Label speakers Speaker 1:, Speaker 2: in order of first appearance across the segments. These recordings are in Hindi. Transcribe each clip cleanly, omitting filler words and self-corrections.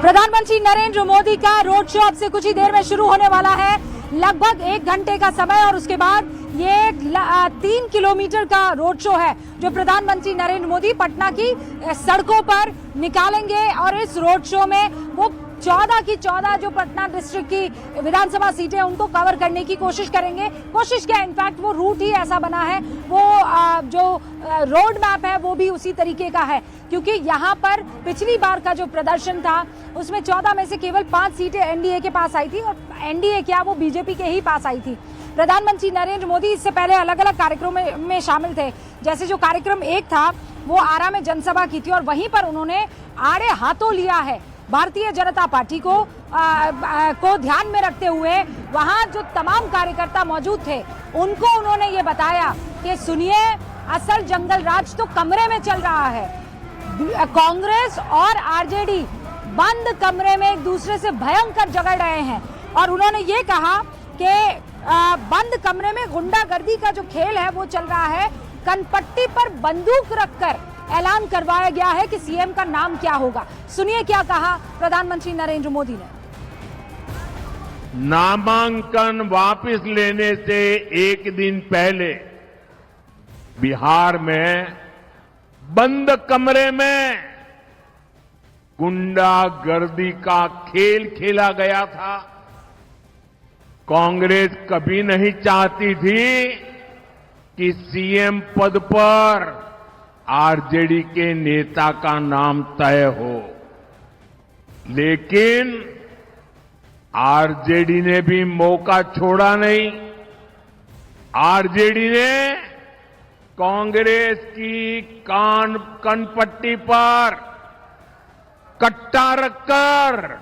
Speaker 1: प्रधानमंत्री नरेंद्र मोदी का रोड शो अब से कुछ ही देर में शुरू होने वाला है। लगभग 1 घंटे का समय और उसके बाद ये 3 किलोमीटर का रोड शो है जो प्रधानमंत्री नरेंद्र मोदी पटना की सड़कों पर निकालेंगे। और इस रोड शो में वो 14 की 14 जो पटना डिस्ट्रिक्ट की विधानसभा सीटें उनको कवर करने की कोशिश करेंगे। कोशिश क्या, इनफैक्ट वो रूट ही ऐसा बना है, वो जो रोड मैप है वो भी उसी तरीके का है, क्योंकि यहाँ पर पिछली बार का जो प्रदर्शन था उसमें 14 में से केवल 5 सीटें एनडीए के पास आई थी और एनडीए क्या, वो बीजेपी के ही पास आई थी। प्रधानमंत्री नरेंद्र मोदी इससे पहले अलग अलग कार्यक्रमों में शामिल थे। जैसे जो कार्यक्रम 1 था वो आरा में जनसभा की थी और वहीं पर उन्होंने आड़े हाथों लिया है भारतीय जनता पार्टी को ध्यान में रखते हुए वहां जो तमाम कार्यकर्ता मौजूद थे उनको उन्होंने ये बताया कि सुनिए, असल जंगल राज तो कमरे में चल रहा है। कांग्रेस और आरजेडी बंद कमरे में एक दूसरे से भयंकर झगड़ रहे हैं और उन्होंने ये कहा कि बंद कमरे में गुंडागर्दी का जो खेल है वो चल रहा है। कनपट्टी पर बंदूक रखकर ऐलान करवाया गया है कि सीएम का नाम क्या होगा। सुनिए क्या कहा प्रधानमंत्री नरेंद्र मोदी ने।
Speaker 2: नामांकन वापस लेने से 1 दिन पहले बिहार में बंद कमरे में गुंडागर्दी का खेल खेला गया था। कांग्रेस कभी नहीं चाहती थी कि सीएम पद पर आरजेडी के नेता का नाम तय हो, लेकिन आरजेडी ने भी मौका छोड़ा नहीं। आरजेडी ने कांग्रेस की कनपट्टी पर कट्टा रखकर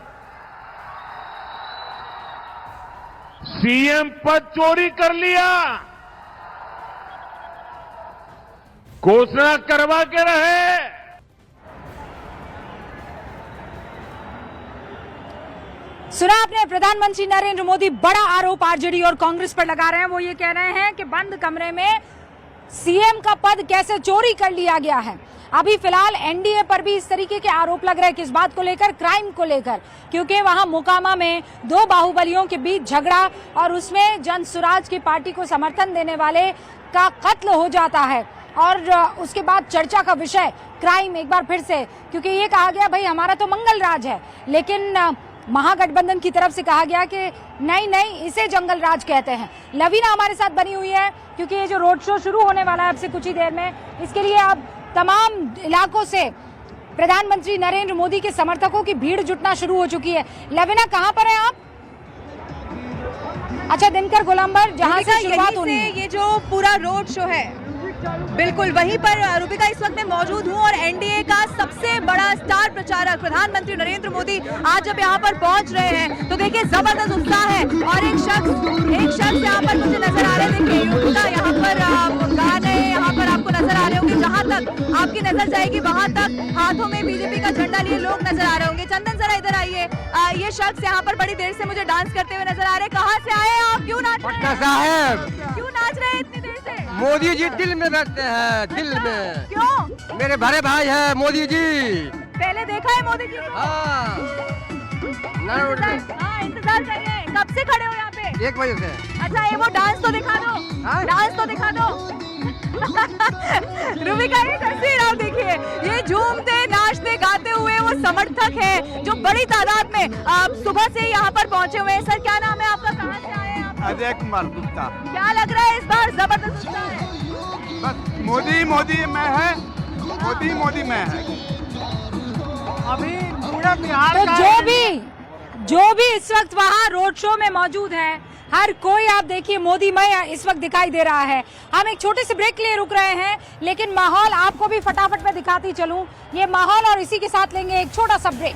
Speaker 2: सीएम पद चोरी कर लिया, घोषणा करवा के रहे।
Speaker 1: सुना आपने, प्रधानमंत्री नरेंद्र मोदी बड़ा आरोप आरजेडी और कांग्रेस पर लगा रहे हैं। वो ये कह रहे हैं कि बंद कमरे में सीएम का पद कैसे चोरी कर लिया गया है। अभी फिलहाल एनडीए पर भी इस तरीके के आरोप लग रहे हैं, किस बात को लेकर, क्राइम को लेकर, क्योंकि वहां मोकामा में 2 बाहुबलियों के बीच झगड़ा और उसमें जन सुराज की पार्टी को समर्थन देने वाले का कत्ल हो जाता है और उसके बाद चर्चा का विषय क्राइम एक बार फिर से, क्योंकि ये कहा गया भाई हमारा तो मंगल राज है, लेकिन महागठबंधन की तरफ से कहा गया कि नहीं इसे जंगल राज कहते हैं। लवीना हमारे साथ बनी हुई है क्योंकि ये जो रोड शो शुरू होने वाला है अब से कुछ ही देर में, इसके लिए अब तमाम इलाकों से प्रधानमंत्री नरेंद्र मोदी के समर्थकों की भीड़ जुटना शुरू हो चुकी है। लवीना, कहां पर है आप? अच्छा, दिनकर गोलंबर, जहां से शुरुआत होनी है।
Speaker 3: ये जो पूरा रोड शो है बिल्कुल वहीं पर रूबिका इस वक्त मैं मौजूद हूं और एनडीए का सबसे बड़ा स्टार प्रचारक प्रधानमंत्री नरेंद्र मोदी आज जब यहां पर पहुंच रहे हैं तो देखिए जबरदस्त उत्साह है और एक शख्स यहां पर मुझे नजर आ रहे हैं। देखिए रूबिका यहां पर गा रहे हैं, यहां पर आपको नजर आ रहे होंगे, जहां तक आपकी नजर जाएगी वहां तक हाथों में बीजेपी का झंडा लिए लोग नजर आ रहे होंगे। चंदन जरा इधर आइए, ये शख्स यहाँ पर बड़ी देर से मुझे डांस करते हुए नजर आ रहे हैं। कहाँ से आए आप, क्यों नाच रहे हैं? क्यों नाच रहे हैं इतनी देर से?
Speaker 4: मोदी जी दिल में बैठते हैं, दिल में।
Speaker 3: क्यों?
Speaker 4: मेरे बड़े भाई है मोदी जी।
Speaker 3: पहले देखा है मोदी जी को?
Speaker 4: हाँ,
Speaker 3: इंतजार कर रहे हैं। कब से खड़े हो यहाँ पे?
Speaker 4: 1 बजे से।
Speaker 3: अच्छा, ये वो डांस तो दिखा दो, डांस तो दिखा दो। रूबिका ये तस्वीर आप देखिए, ये झूमते नाचते गाते हुए वो समर्थक है जो बड़ी तादाद में सुबह से यहाँ पर पहुंचे हुए हैं। सर, क्या नाम है आपका, कहाँ से आए हैं आप?
Speaker 5: अजय कुमार गुप्ता।
Speaker 3: क्या लग रहा है इस बार जबरदस्त उत्साह है?
Speaker 5: बस मोदी में है, मोदी में है। अभी पूरा बिहार
Speaker 1: तो
Speaker 5: का
Speaker 1: जो भी इस वक्त वहां रोड शो में मौजूद है, हर कोई आप देखिए मोदीमय इस वक्त दिखाई दे रहा है। हम एक छोटे से ब्रेक के लिए रुक रहे हैं, लेकिन माहौल आपको भी फटाफट में दिखाती चलूं ये माहौल, और इसी के साथ लेंगे एक छोटा सा ब्रेक।